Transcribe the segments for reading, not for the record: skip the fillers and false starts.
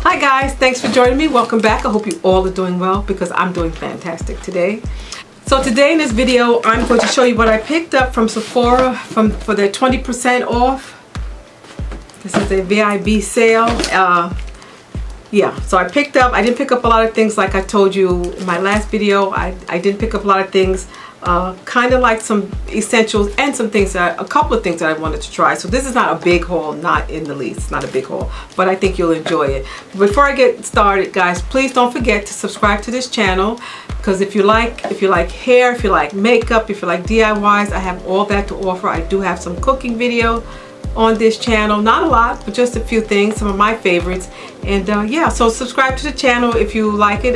Hi guys, thanks for joining me. Welcome back. I hope you all are doing well because I'm doing fantastic today. So today in this video, I'm going to show you what I picked up from Sephora for their 20% off. This is a VIB sale. Yeah, so I didn't pick up a lot of things like I told you in my last video. I didn't pick up a lot of things, kind of like some essentials and some things a couple of things that I wanted to try. So this is not a big haul, not in the least, not a big haul, but I think you'll enjoy it. Before I get started, guys, please don't forget to subscribe to this channel, because if you like hair, if you like makeup, if you like DIYs, I have all that to offer. I do have some cooking video on this channel, not a lot, but just a few things, some of my favorites. And yeah, so subscribe to the channel if you like it.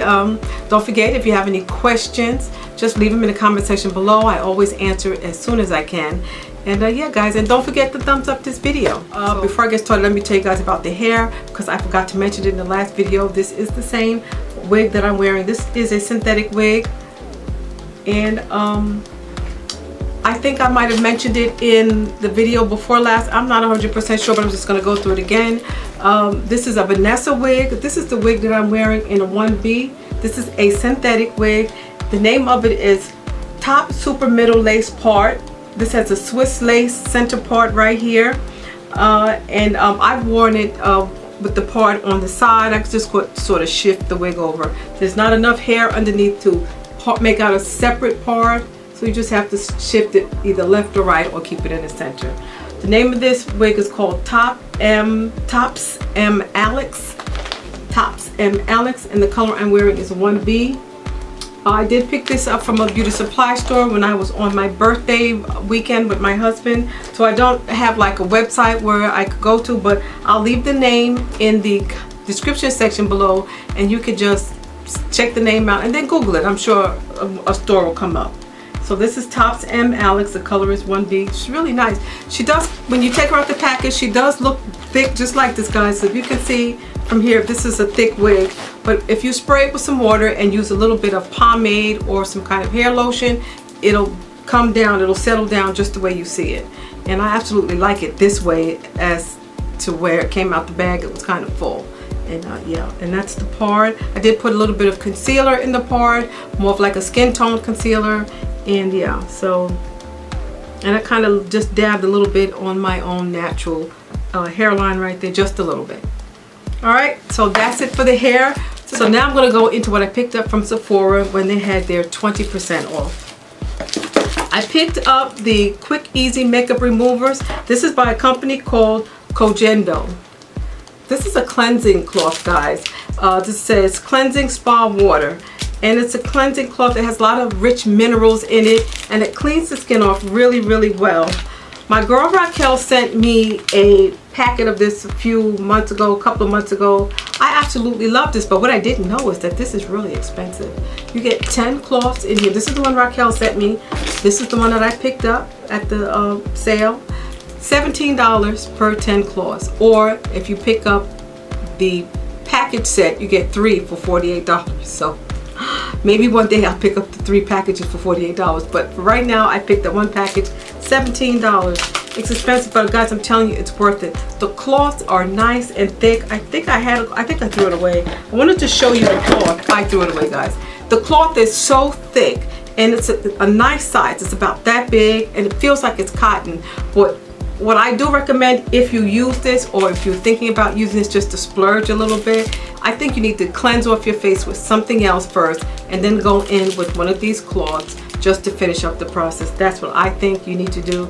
Don't forget, if you have any questions, just leave them in the comment section below. I always answer as soon as I can. And yeah guys, and don't forget to thumbs up this video. Before I get started, let me tell you guys about the hair, because I forgot to mention it in the last video. This is the same wig that I'm wearing. This is a synthetic wig, and I think I might have mentioned it in the video before last. I'm not 100% sure, but I'm just going to go through it again. This is a Vanessa wig. This is the wig that I'm wearing in a 1B. This is a synthetic wig. The name of it is Top Super Middle Lace Part. This has a Swiss lace center part right here. And I've worn it with the part on the side. I just could sort of shift the wig over. There's not enough hair underneath to make out a separate part. So you just have to shift it either left or right, or keep it in the center. The name of this wig is called Tops M Alex. Tops M Alex, and the color I'm wearing is 1B. I did pick this up from a beauty supply store when I was on my birthday weekend with my husband. So I don't have like a website where I could go to, but I'll leave the name in the description section below, and you could just check the name out and then Google it. I'm sure a store will come up. So this is Tops M Alex. The color is 1B. She's really nice. She does, when you take her out the package, she does look thick, just like this, guys. So you can see from here, this is a thick wig. But if you spray it with some water and use a little bit of pomade or some kind of hair lotion, it'll come down, it'll settle down just the way you see it. And I absolutely like it this way, as to where it came out the bag, it was kind of full. And yeah, and that's the part. I did put a little bit of concealer in the part, more of like a skin tone concealer. And yeah, so, and I kind of just dabbed a little bit on my own natural hairline right there, just a little bit. Alright, so that's it for the hair. So now I'm going to go into what I picked up from Sephora when they had their 20% off. I picked up the Quick Easy Makeup Removers. This is by a company called Cogendo. This is a cleansing cloth, guys. This says Cleansing Spa Water. And it's a cleansing cloth that has a lot of rich minerals in it, and it cleans the skin off really, really well. My girl Raquel sent me a packet of this a couple of months ago. I absolutely love this, but what I didn't know is that this is really expensive. You get 10 cloths in here. This is the one Raquel sent me. This is the one that I picked up at the sale. $17 per 10 cloths. Or if you pick up the package set, you get 3 for $48. So maybe one day I'll pick up the 3 packages for $48, but for right now I picked up one package, $17. It's expensive, but guys, I'm telling you, it's worth it. The cloths are nice and thick. I think I threw it away. I wanted to show you the cloth. I threw it away, guys. The cloth is so thick, and it's a nice size. It's about that big, and it feels like it's cotton. But what I do recommend, if you use this, or if you're thinking about using this just to splurge a little bit, I think you need to cleanse off your face with something else first, and then go in with one of these cloths just to finish up the process. That's what I think you need to do.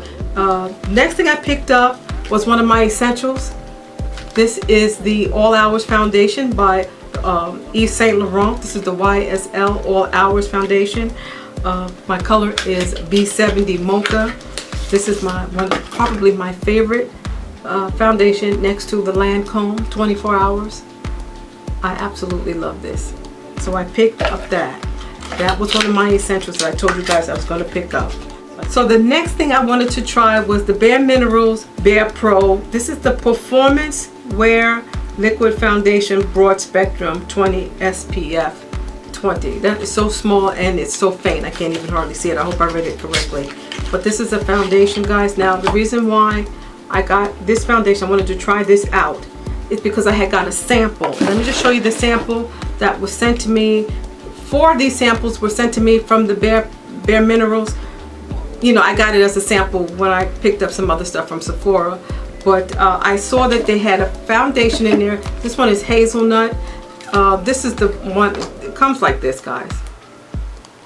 Next thing I picked up was one of my essentials. This is the All Hours Foundation by Yves Saint Laurent. This is the YSL All Hours Foundation. My color is B70 Mocha. This is probably my favorite foundation, next to the Lancome 24 Hours. I absolutely love this. So I picked up that. That was one of my essentials that I told you guys I was going to pick up. So the next thing I wanted to try was the Bare Minerals Bare Pro. This is the Performance Wear Liquid Foundation Broad Spectrum 20 SPF 20. That is so small and it's so faint I can't even hardly see it. I hope I read it correctly. But this is a foundation, guys. Now the reason why I got this foundation, I wanted to try this out, is because I had got a sample. Let me just show you the sample that was sent to me. 4 of these samples were sent to me from the Bare Minerals. You know, I got it as a sample when I picked up some other stuff from Sephora. But I saw that they had a foundation in there. This one is hazelnut. This is the one, it comes like this, guys.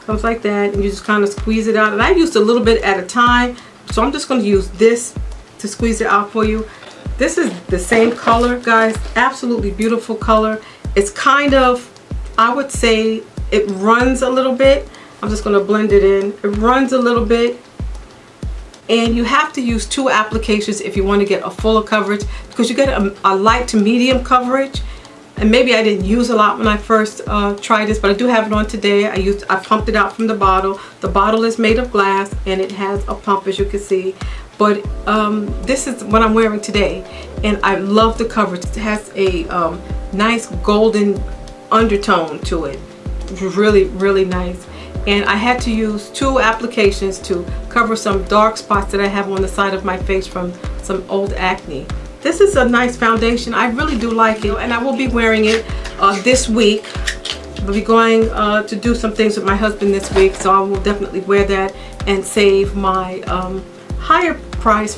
Comes like that, and you just kind of squeeze it out. And I used a little bit at a time, so I'm just going to use this to squeeze it out for you. This is the same color, guys. Absolutely beautiful color. It's kind of, I would say, it runs a little bit. I'm just going to blend it in. It runs a little bit. And you have to use 2 applications if you want to get a fuller coverage, because you get a light to medium coverage. And maybe I didn't use a lot when I first tried this, but I do have it on today. I pumped it out from the bottle. The bottle is made of glass and it has a pump, as you can see. But this is what I'm wearing today, and I love the coverage. It has a nice golden undertone to it. Really, really nice. And I had to use 2 applications to cover some dark spots that I have on the side of my face from some old acne. This is a nice foundation. I really do like it, and I will be wearing it this week. I'll be going to do some things with my husband this week, so I will definitely wear that and save my higher price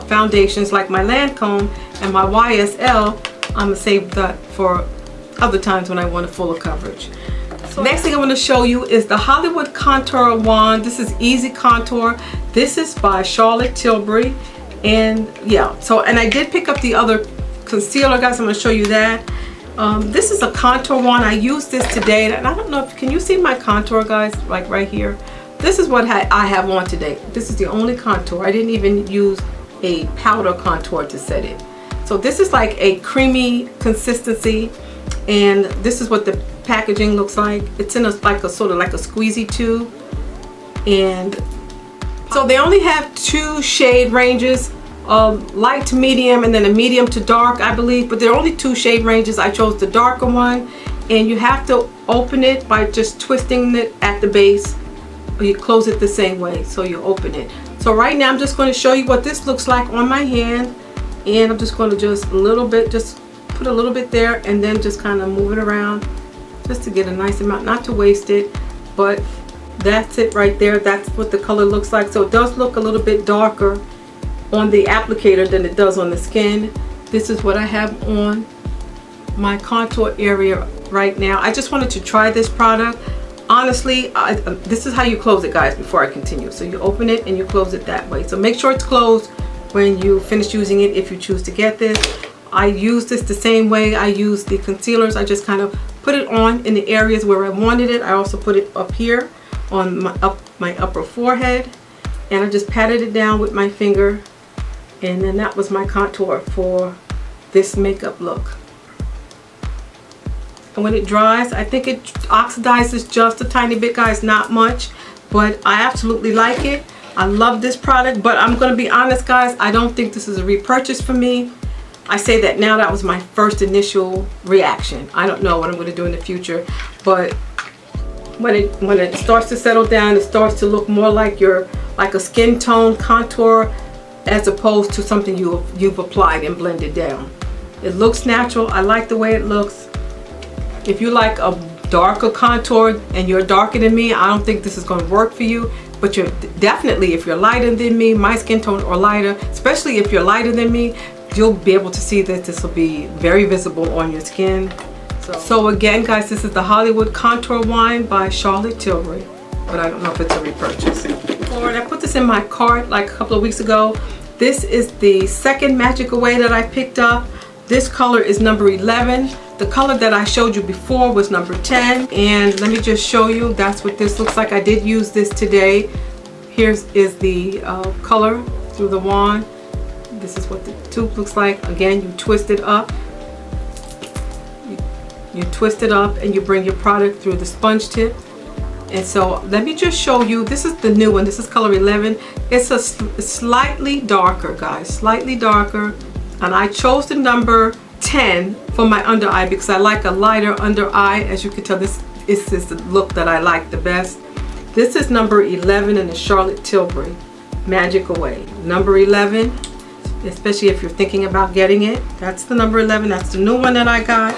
foundations like my Lancome and my YSL. I'm going to save that for other times when I want a fuller coverage. So next thing I want to show you is the Hollywood Contour Wand. This is Easy Contour. This is by Charlotte Tilbury. And yeah, so, and I did pick up the other concealer, guys. I'm going to show you that. This is a contour wand. I used this today, and I don't know if, can you see my contour, guys, like right here? This is what I have on today. This is the only contour. I didn't even use a powder contour to set it. So this is like a creamy consistency, and this is what the packaging looks like. It's in a like a sort of like a squeezy tube, and so they only have 2 shade ranges, light to medium and then a medium to dark, I believe, but there are only 2 shade ranges. I chose the darker one, and you have to open it by just twisting it at the base, or you close it the same way, so you open it. So right now I'm just going to show you what this looks like on my hand, and I'm just going to just a little bit, just put a little bit there, and then just kind of move it around just to get a nice amount, not to waste it, but that's it right there. That's what the color looks like. So it does look a little bit darker on the applicator than it does on the skin. This is what I have on my contour area right now. I just wanted to try this product. Honestly, this is how you close it, guys, before I continue. So you open it and you close it that way. So make sure it's closed when you finish using it if you choose to get this. I use this the same way I use the concealers. I just kind of put it on in the areas where I wanted it. I also put it up here on my upper forehead, and I just patted it down with my finger, and then that was my contour for this makeup look. And when it dries, I think it oxidizes just a tiny bit, guys, not much, but I absolutely like it. I love this product, but I'm going to be honest, guys, I don't think this is a repurchase for me. I say that now. That was my first initial reaction. I don't know what I'm going to do in the future, but when it starts to settle down, it starts to look more like a skin tone contour as opposed to something you've applied and blended down. It looks natural. I like the way it looks. If you like a darker contour and you're darker than me, I don't think this is going to work for you. But you're definitely, if you're lighter than me, my skin tone or lighter, especially if you're lighter than me, you'll be able to see that this will be very visible on your skin. So again, guys, this is the Hollywood Contour Wand by Charlotte Tilbury, but I don't know if it's a repurchase. Alright, I put this in my cart like a couple of weeks ago. This is the second Magic Away that I picked up. This color is number 11. The color that I showed you before was number 10. And let me just show you, that's what this looks like. I did use this today. Here is the color through the wand. This is what the tube looks like. Again, you twist it up. You twist it up and you bring your product through the sponge tip. And so let me just show you, this is the new one. This is color 11. It's slightly darker, guys, slightly darker. And I chose the number 10 for my under eye because I like a lighter under eye. As you can tell, this is the look that I like the best. This is number 11 in the Charlotte Tilbury Magic Away. Number 11. especially if you're thinking about getting it. That's the number 11. That's the new one that I got.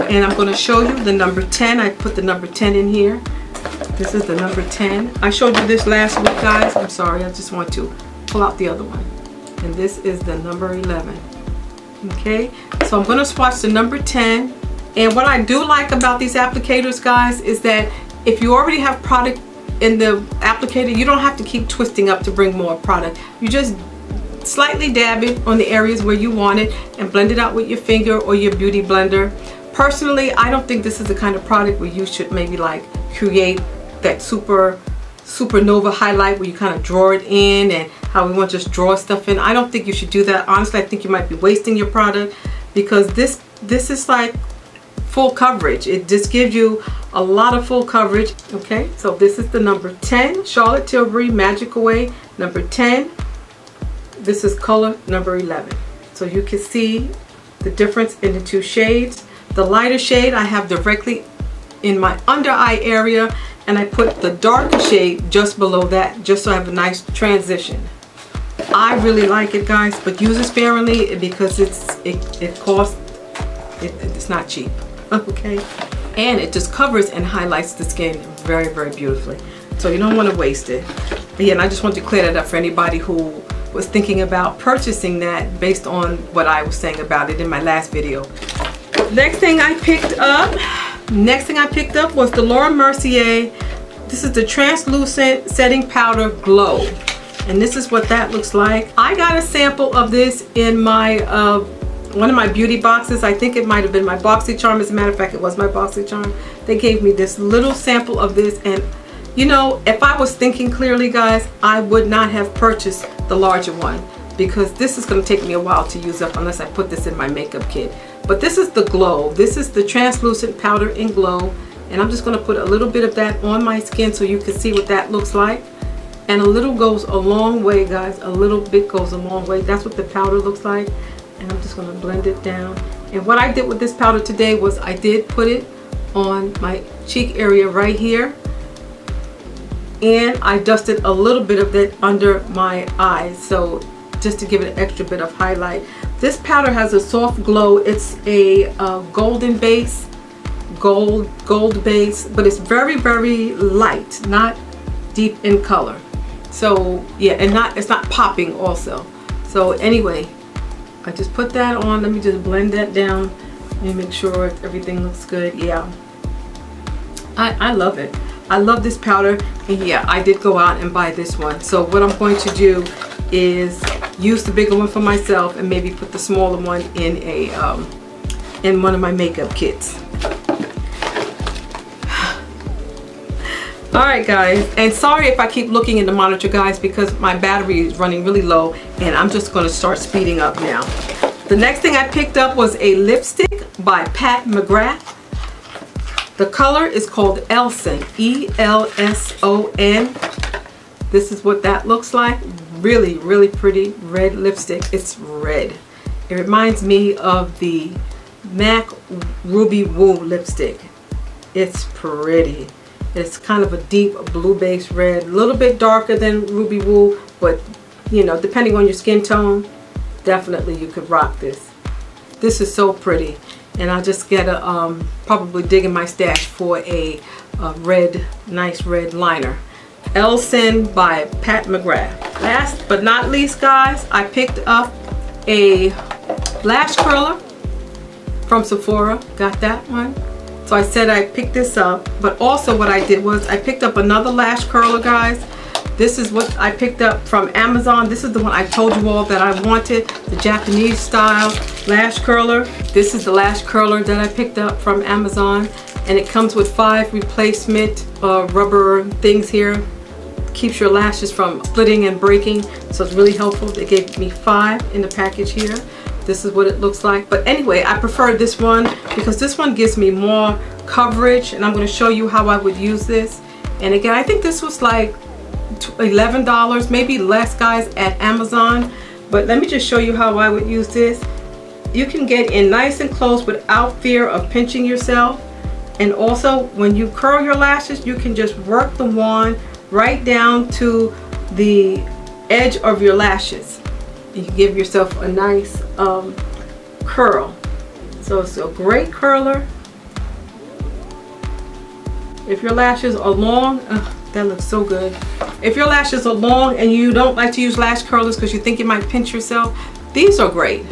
And I'm going to show you the number 10. I put the number 10 in here. This is the number 10. I showed you this last week, guys. I'm sorry. I just want to pull out the other one. And this is the number 11. Okay, so I'm going to swatch the number 10. And what I do like about these applicators, guys, is that if you already have product in the applicator, you don't have to keep twisting up to bring more product. You just slightly dab it on the areas where you want it and blend it out with your finger or your beauty blender. Personally, I don't think this is the kind of product where you should maybe like create that supernova highlight where you kind of draw it in, and how we want to just draw stuff in. I don't think you should do that. Honestly, I think you might be wasting your product, because this is like full coverage. It just gives you a lot of full coverage. Okay, so this is the number 10 Charlotte Tilbury Magic Away number 10. This is color number 11. So you can see the difference in the two shades. The lighter shade I have directly in my under eye area, and I put the darker shade just below that, just so I have a nice transition. I really like it, guys, but use it sparingly because it's not cheap. Okay, and it just covers and highlights the skin very, very beautifully, so you don't want to waste it. But yeah, and I just want to clear that up for anybody who was thinking about purchasing that based on what I was saying about it in my last video. Next thing I picked up was the Laura Mercier. This is the translucent setting powder glow, and this is what that looks like. I got a sample of this in my one of my beauty boxes. I think it might have been my BoxyCharm. As a matter of fact, it was my BoxyCharm. They gave me this little sample of this, and you know, if I was thinking clearly, guys, I would not have purchased the larger one, because this is going to take me a while to use up unless I put this in my makeup kit. But this is the glow. This is the translucent powder in glow, and I'm just going to put a little bit of that on my skin so you can see what that looks like. And a little goes a long way, guys. A little bit goes a long way. That's what the powder looks like. And I'm just going to blend it down. And what I did with this powder today was I did put it on my cheek area right here, and I dusted a little bit of it under my eyes, so just to give it an extra bit of highlight. This powder has a soft glow. It's a golden base, gold base, but it's very, very light, not deep in color. So yeah, and it's not popping also. So anyway, I just put that on. Let me just blend that down and make sure everything looks good. Yeah, I love it. I love this powder, and yeah, I did go out and buy this one. So what I'm going to do is use the bigger one for myself and maybe put the smaller one in a in one of my makeup kits. Alright, guys, and sorry if I keep looking in the monitor, guys, because my battery is running really low, and I'm just going to start speeding up now. The next thing I picked up was a lipstick by McGrath. The color is called Elson, E-L-S-O-N. This is what that looks like. Really, really pretty red lipstick. It's red. It reminds me of the MAC Ruby Woo lipstick. It's pretty. It's kind of a deep blue base red, a little bit darker than Ruby Woo, but you know, depending on your skin tone, definitely you could rock this. This is so pretty, and I'll just get a probably dig in my stash for a nice red liner. Elson by McGrath. Last but not least, guys, I picked up a lash curler from Sephora. Got that one. So I said I picked this up, but also what I did was I picked up another lash curler, guys. This is what I picked up from Amazon. This is the one I told you all that I wanted, the Japanese style lash curler. This is the lash curler that I picked up from Amazon, and it comes with 5 replacement rubber things here. Keeps your lashes from splitting and breaking, so it's really helpful. They gave me 5 in the package here. This is what it looks like. But anyway, I prefer this one because this one gives me more coverage, and I'm going to show you how I would use this. And again, I think this was like $11, maybe less, guys, at Amazon. But let me just show you how I would use this. You can get in nice and close without fear of pinching yourself. And also, when you curl your lashes, you can just work the wand right down to the edge of your lashes. You give yourself a nice curl. So it's a great curler. If your lashes are long, that looks so good. If your lashes are long and you don't like to use lash curlers because you think you might pinch yourself, these are great.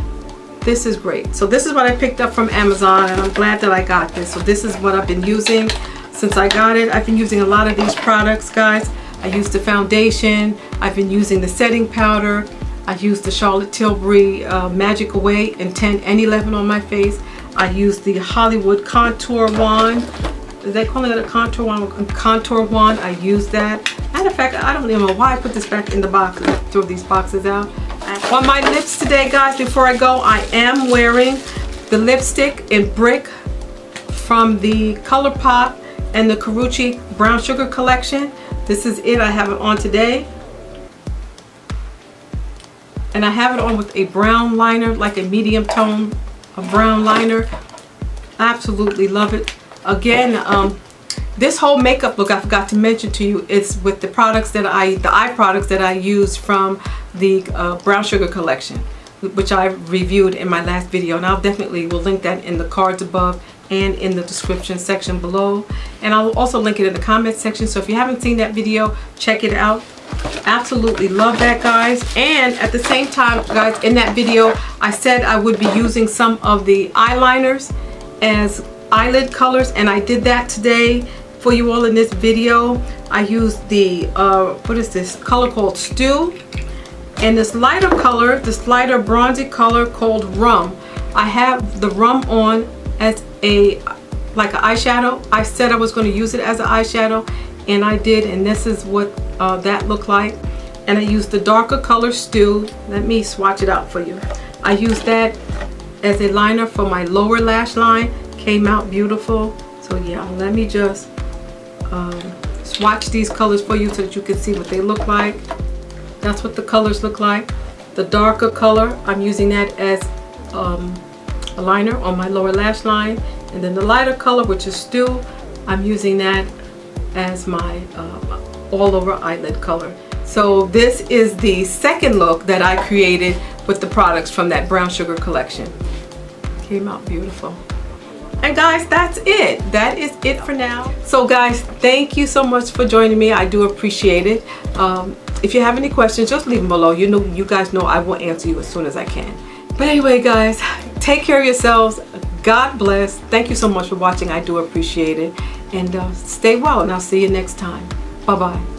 This is great. So this is what I picked up from Amazon, and I'm glad that I got this. So this is what I've been using since I got it. I've been using a lot of these products, guys. I used the foundation. I've been using the setting powder. I used the Charlotte Tilbury Magic Away in 10 and 11 on my face. I used the Hollywood Contour Wand. Is they calling it a contour wand? Contour wand. I used that. Matter of fact, I don't even know why I put this back in the box. I throw these boxes out. On my lips today, guys, before I go, I am wearing the lipstick in Brick from the ColourPop and the Karuchi Brown Sugar collection. This is it. I have it on today. And I have it on with a brown liner, like a medium tone of brown liner. Absolutely love it. Again, this whole makeup look, I forgot to mention to you, it's with the products that the eye products that I use from the Brown Sugar collection, which I reviewed in my last video, and I'll definitely will link that in the cards above and in the description section below, and I'll also link it in the comment section. So if you haven't seen that video, check it out. Absolutely love that, guys. And at the same time, guys, in that video I said I would be using some of the eyeliners as eyelid colors, and I did that today for you all in this video. I used the what is this color called Stew, and this lighter color, this lighter bronzy color called Rum. I have the Rum on as like an eyeshadow. I said I was going to use it as an eyeshadow, and I did, and this is what that looked like. And I used the darker color Stew. Let me swatch it out for you. I used that as a liner for my lower lash line. Came out beautiful. So yeah, let me just swatch these colors for you so that you can see what they look like. That's what the colors look like. The darker color, I'm using that as a liner on my lower lash line, and then the lighter color, which is Stew, I'm using that as my all over eyelid color. So this is the second look that I created with the products from that Brown Sugar collection. Came out beautiful. And guys, that's it. That is it for now. So guys, thank you so much for joining me. I do appreciate it. If you have any questions, just leave them below. You guys know I will answer you as soon as I can. But anyway, guys, take care of yourselves. God bless. Thank you so much for watching. I do appreciate it. And stay well, and I'll see you next time. Bye-bye.